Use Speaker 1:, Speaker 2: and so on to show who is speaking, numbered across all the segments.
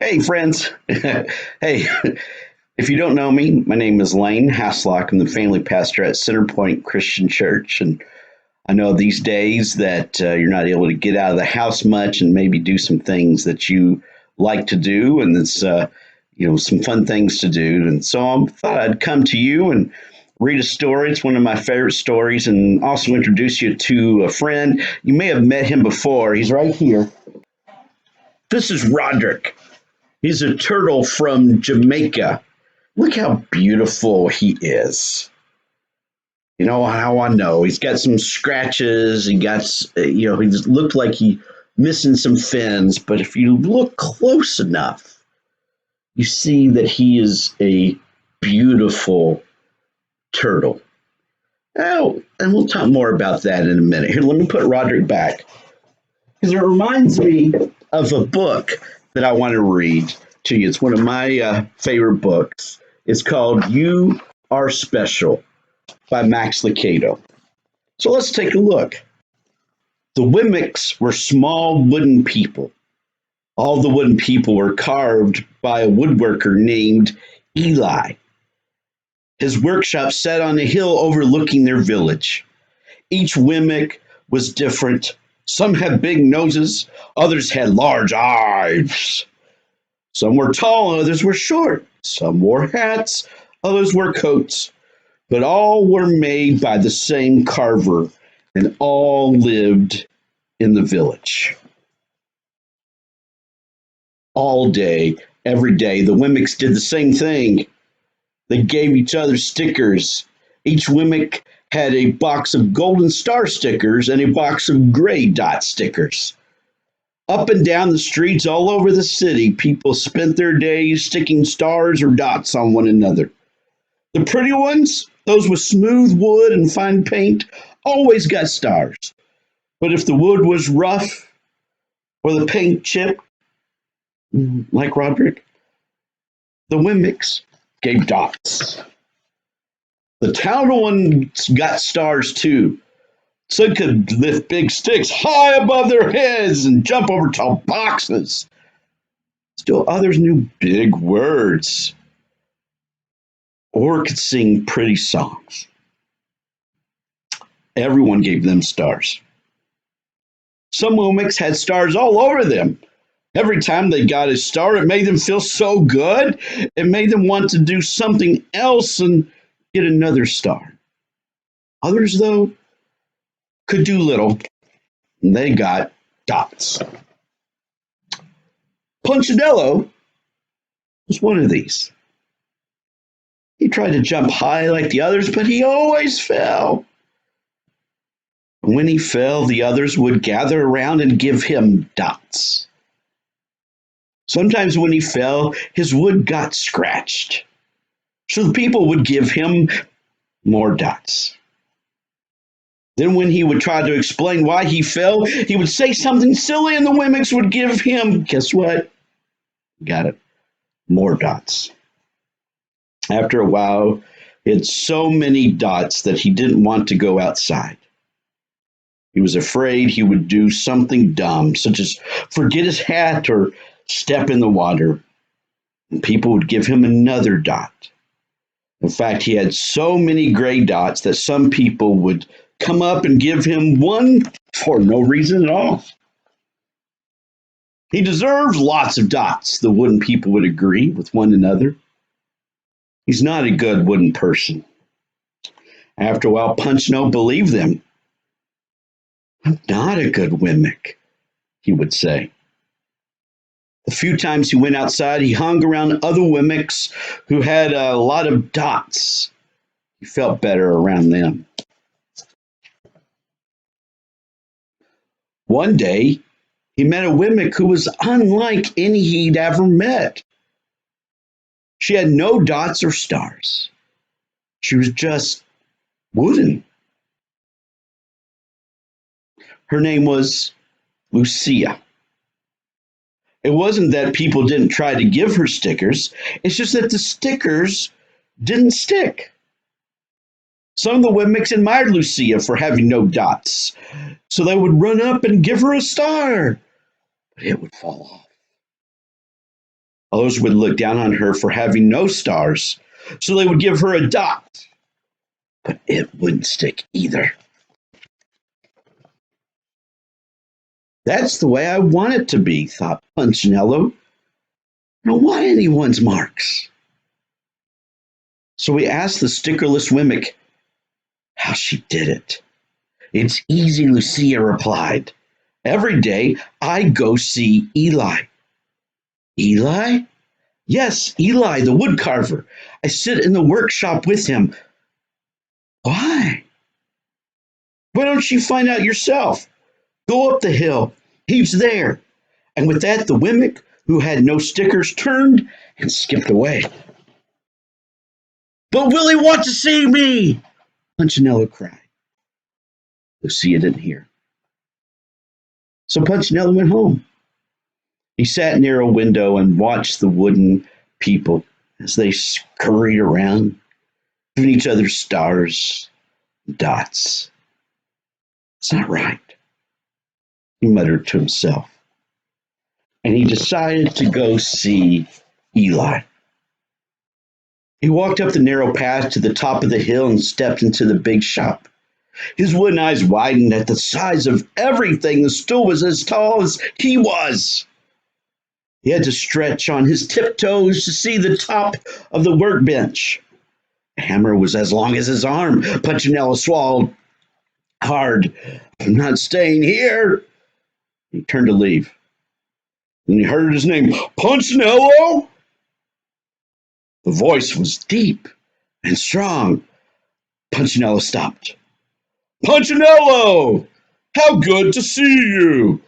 Speaker 1: Hey, friends. Hey, if you don't know me, my name is Lane Haslock. I'm the family pastor at CenterPointe Christian Church. And I know these days that you're not able to get out of the house much and maybe do some things that you like to do. And it's, some fun things to do. And so I thought I'd come to you and read a story. It's one of my favorite stories, and also introduce you to a friend. You may have met him before. He's right here. This is Roderick. He's a turtle from Jamaica. Look how beautiful he is. You know how I know? He's got some scratches. He just looked like he missing some fins. But if you look close enough, you see that he is a beautiful turtle. Oh, and we'll talk more about that in a minute. Here, let me put Roderick back because it reminds me of a book that I want to read to you. It's one of my favorite books. It's called You Are Special by Max Lucado. So let's take a look. The Wemmicks were small wooden people. All the wooden people were carved by a woodworker named Eli. His workshop sat on a hill overlooking their village. Each Wemmick was different. Some had big noses, others had large eyes. Some were tall, others were short. Some wore hats, others wore coats. But all were made by the same carver, and all lived in the village. All day, every day, the Wemmicks did the same thing. They gave each other stickers. Each Wemmick had a box of golden star stickers and a box of gray dot stickers. Up and down the streets all over the city, people spent their days sticking stars or dots on one another. The pretty ones, those with smooth wood and fine paint, always got stars. But if the wood was rough or the paint chipped, like Roderick, the Wemmicks gave dots. The talented ones got stars too. Some could lift big sticks high above their heads and jump over tall boxes. Still others knew big words or could sing pretty songs. Everyone gave them stars. Some Womicks had stars all over them. Every time they got a star, it made them feel so good. It made them want to do something else and get another star. Others, though, could do little, and they got dots. Punchinello was one of these. He tried to jump high like the others, but he always fell. When he fell, the others would gather around and give him dots. Sometimes when he fell, his wood got scratched. So the people would give him more dots. Then when he would try to explain why he fell, he would say something silly and the Wemmicks would give him, guess what? Got it. More dots. After a while, he had so many dots that he didn't want to go outside. He was afraid he would do something dumb, such as forget his hat or step in the water, and people would give him another dot. In fact, he had so many gray dots that some people would come up and give him one for no reason at all. He deserves lots of dots, the wooden people would agree with one another. He's not a good wooden person. After a while, Punchno believed them. I'm not a good Wemmick, he would say. The few times he went outside, he hung around other Wemmicks who had a lot of dots. He felt better around them. One day, he met a Wemmick who was unlike any he'd ever met. She had no dots or stars. She was just wooden. Her name was Lucia. It wasn't that people didn't try to give her stickers, it's just that the stickers didn't stick. Some of the Wemmicks admired Lucia for having no dots, so they would run up and give her a star, but it would fall off. Others would look down on her for having no stars, so they would give her a dot. But it wouldn't stick either. That's the way I want it to be, thought Punchinello. I don't want anyone's marks. So we asked the stickerless Wemmick how she did it. It's easy, Lucia replied. Every day I go see Eli. Eli? Yes, Eli, the woodcarver. I sit in the workshop with him. Why? Why don't you find out yourself? Go up the hill. He's there. And with that, the Wemmick, who had no stickers, turned and skipped away. But will he want to see me? Punchinello cried. Lucia didn't hear. So Punchinello went home. He sat near a window and watched the wooden people as they scurried around, giving each other stars and dots. It's not right, he muttered to himself. And he decided to go see Eli. He walked up the narrow path to the top of the hill and stepped into the big shop. His wooden eyes widened at the size of everything. The stool was as tall as he was. He had to stretch on his tiptoes to see the top of the workbench. The hammer was as long as his arm. Punchinello swallowed hard. I'm not staying here. He turned to leave. Then he heard his name, Punchinello. The voice was deep and strong. Punchinello stopped. Punchinello! How good to see you!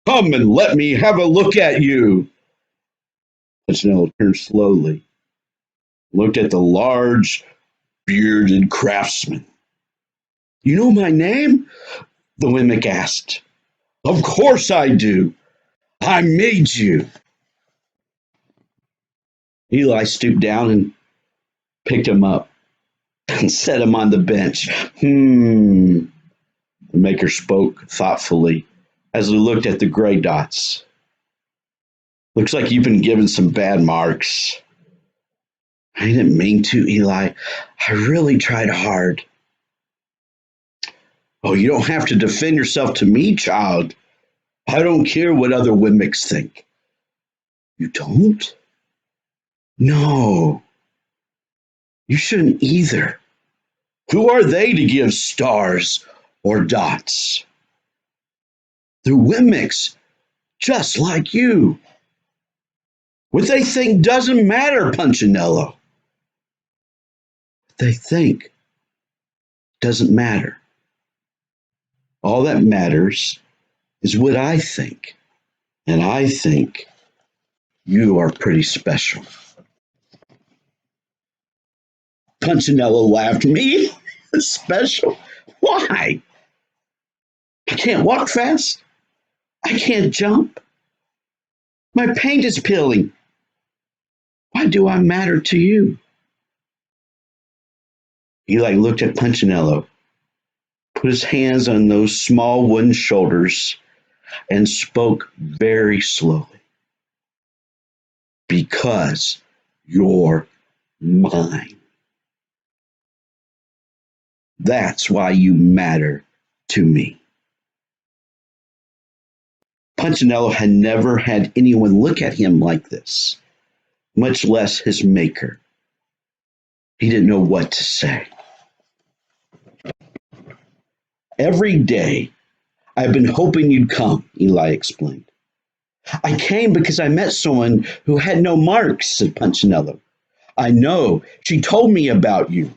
Speaker 1: Come and let me have a look at you. Punchinello turned slowly, looked at the large, bearded craftsman. You know my name? The Wemmick asked. Of course I do. I made you. Eli stooped down and picked him up and set him on the bench. The maker spoke thoughtfully as he looked at the gray dots. Looks like you've been given some bad marks. I didn't mean to, Eli. I really tried hard. Oh, you don't have to defend yourself to me, child. I don't care what other Wemmicks think. You don't? No. You shouldn't either. Who are they to give stars or dots? They're Wemmicks, just like you. What they think doesn't matter, Punchinello. What they think doesn't matter. All that matters is what I think. And I think you are pretty special. Punchinello laughed. Me? Special? Why? I can't walk fast. I can't jump. My paint is peeling. Why do I matter to you? Eli looked at Punchinello, put his hands on those small wooden shoulders, and spoke very slowly. Because you're mine. That's why you matter to me. Punchinello had never had anyone look at him like this, much less his maker. He didn't know what to say. Every day, I've been hoping you'd come, Eli explained. I came because I met someone who had no marks, said Punchinello. I know. She told me about you.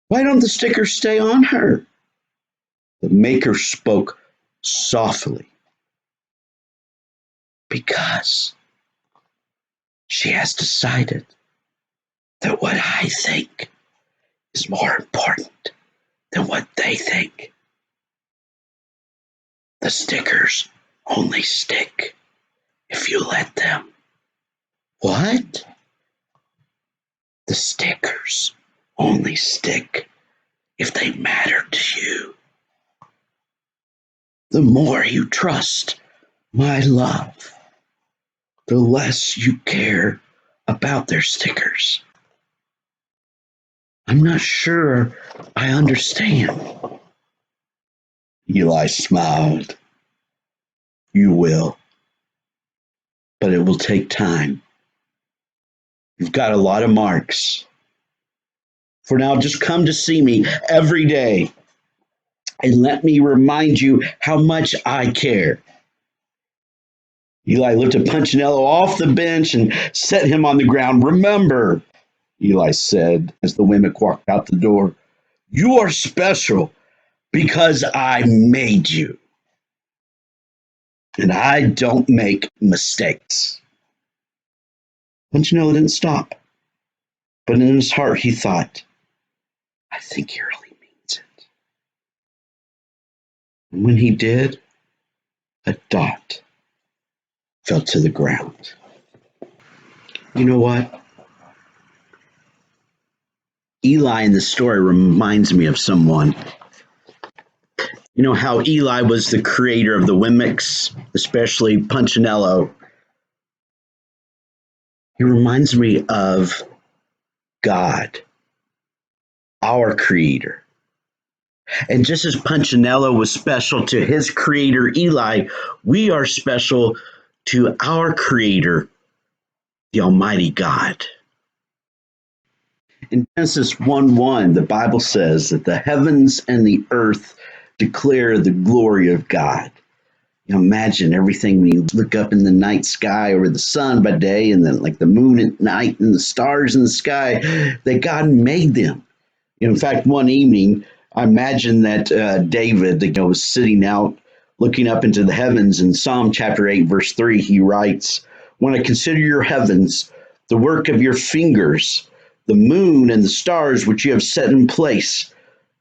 Speaker 1: Why don't the stickers stay on her? The maker spoke softly. Because she has decided that what I think is more important than what they think. The stickers only stick if you let them. What? The stickers only stick if they matter to you. The more you trust my love, the less you care about their stickers. I'm not sure I understand. Eli smiled. You will, but it will take time. You've got a lot of marks. For now, just come to see me every day and let me remind you how much I care. Eli lifted Punchinello off the bench and set him on the ground. Remember, Eli said as the Wemmick walked out the door, you are special because I made you. And I don't make mistakes. Punchinello didn't stop, but in his heart he thought, I think he really means it. And when he did, a dot fell to the ground. You know what? Eli in the story reminds me of someone. You know how Eli was the creator of the Wemmicks, especially Punchinello. He reminds me of God, our creator. And just as Punchinello was special to his creator, Eli, we are special to our creator, the Almighty God. In Genesis 1:1, the Bible says that the heavens and the earth declare the glory of God. You know, imagine everything when you look up in the night sky over the sun by day and then like the moon at night and the stars in the sky, that God made them. You know, in fact, one evening, I imagine that David, was sitting out looking up into the heavens. In Psalm chapter 8, verse 3, he writes, when I consider your heavens, the work of your fingers, the moon and the stars which you have set in place,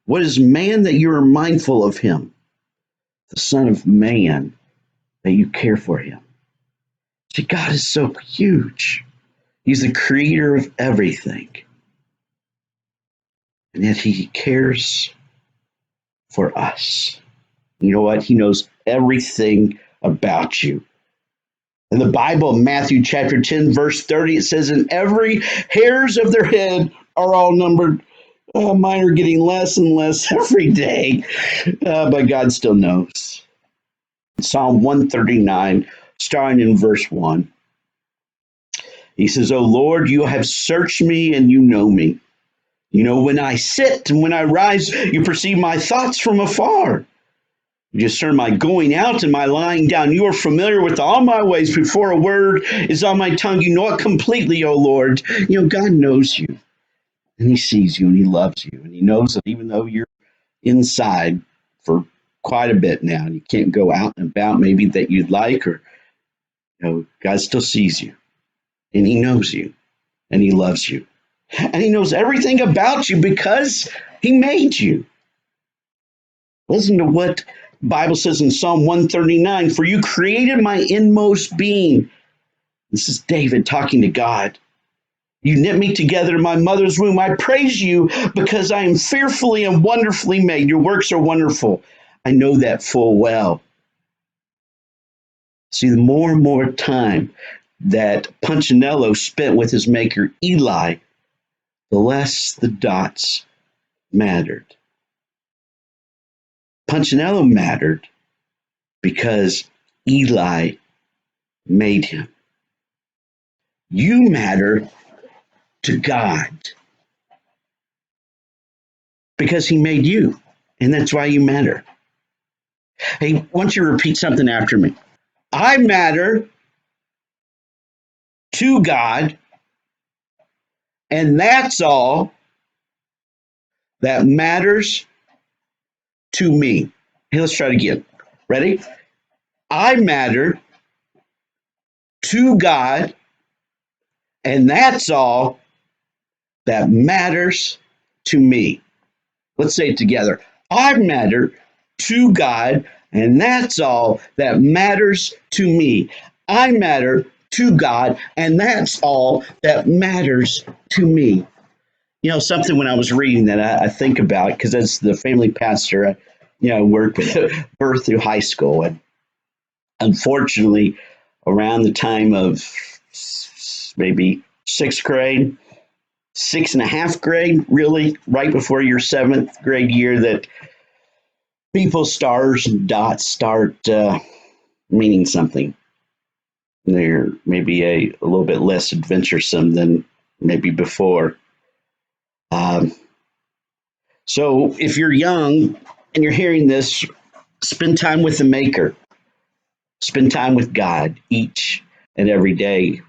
Speaker 1: what is man that you are mindful of him? The Son of Man that you care for him. See, God is so huge. He's the creator of everything. And yet he cares for us. You know what? He knows everything about you. In the Bible, Matthew chapter 10, verse 30, it says, and every hairs of their head are all numbered. Mine are getting less and less every day, but God still knows. Psalm 139, starting in verse 1. He says, O Lord, you have searched me and you know me. You know when I sit and when I rise, you perceive my thoughts from afar. You discern my going out and my lying down. You are familiar with all my ways before a word is on my tongue. You know it completely, O Lord. You know, God knows you and he sees you and he loves you. And he knows that even though you're inside for quite a bit now, and you can't go out and about maybe that you'd like, or God still sees you and he knows you and he loves you. And he knows everything about you because he made you. Listen to what the Bible says in Psalm 139, for you created my inmost being. This is David talking to God. You knit me together in my mother's womb. I praise you because I am fearfully and wonderfully made. Your works are wonderful. I know that full well. See, the more and more time that Punchinello spent with his maker, Eli, the less the dots mattered. Punchinello mattered because Eli made him. You matter to God because he made you, and that's why you matter. Hey, why don't you repeat something after me? I matter to God, and that's all that matters to me. Hey, let's try it again. Ready? I matter to God, and that's all that matters to me. Let's say it together. I matter to God, and that's all that matters to me. I matter to God, and that's all that matters to me. You know, something when I was reading that I think about, because as the family pastor, I worked with birth through high school. And unfortunately, around the time of maybe sixth grade, six and a half grade, really, right before your seventh grade year, that people's stars and dots start meaning something. They're maybe a little bit less adventuresome than maybe before. Um, so if you're young and you're hearing this, spend time with the Maker, spend time with God each and every day.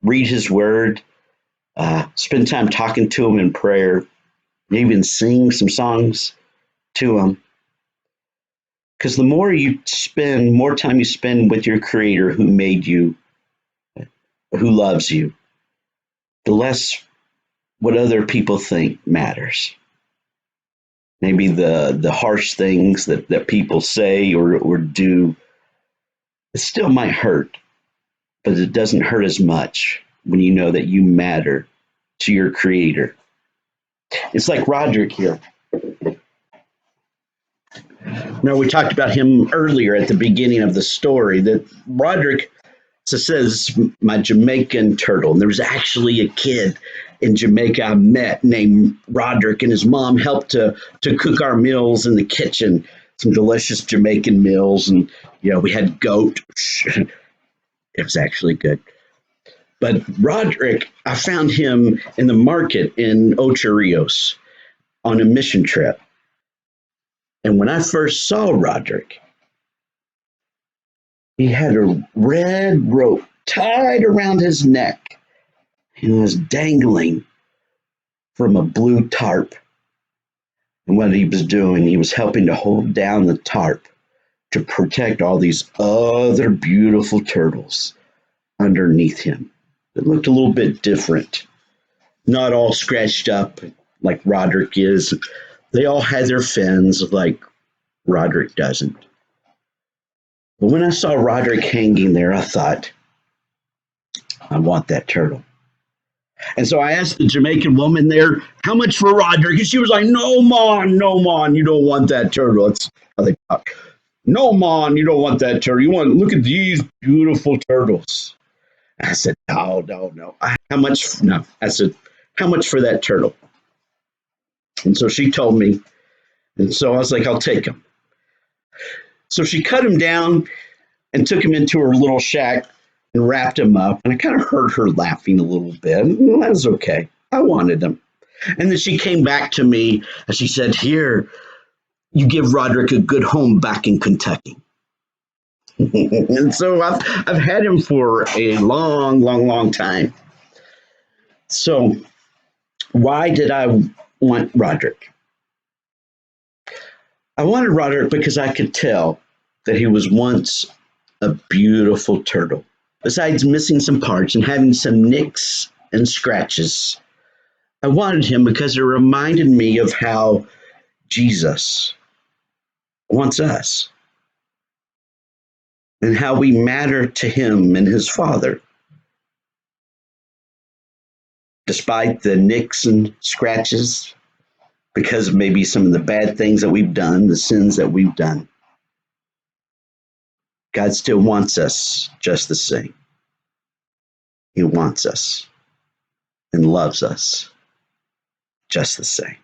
Speaker 1: Read His Word, spend time talking to Him in prayer, even sing some songs to Him. Because the more you spend, more time you spend with your Creator who made you, who loves you, the less what other people think matters. Maybe the harsh things that people say or do, it still might hurt, but it doesn't hurt as much when you know that you matter to your Creator. It's like Roderick here. Now, we talked about him earlier at the beginning of the story, that Roderick says, my Jamaican turtle. And there was actually a kid in Jamaica I met named Roderick, and his mom helped to cook our meals in the kitchen, some delicious Jamaican meals. And, we had goat. It was actually good. But Roderick, I found him in the market in Ocho Rios on a mission trip. And when I first saw Roderick, he had a red rope tied around his neck and was dangling from a blue tarp. And what he was doing, he was helping to hold down the tarp to protect all these other beautiful turtles underneath him. It looked a little bit different, not all scratched up like Roderick is. They all had their fins like Roderick doesn't. But when I saw Roderick hanging there, I thought, I want that turtle. And so I asked the Jamaican woman there, how much for Roderick? And she was like, no, man, no, man, you don't want that turtle. That's how they talk. No, man, you don't want that turtle. You want, look at these beautiful turtles. I said, no, no, no. How much? No. I said, how much for that turtle? And so she told me. And so I was like, I'll take him. So she cut him down and took him into her little shack and wrapped him up. And I kind of heard her laughing a little bit. Well, that was okay. I wanted him. And then she came back to me and she said, here, you give Roderick a good home back in Kentucky. And so I've had him for a long, long, long time. So why did I want Roderick? I wanted Roderick because I could tell that he was once a beautiful turtle. Besides missing some parts and having some nicks and scratches, I wanted him because it reminded me of how Jesus wants us and how we matter to him and his Father. Despite the nicks and scratches, because of maybe some of the bad things that we've done, the sins that we've done, God still wants us just the same. He wants us and loves us just the same.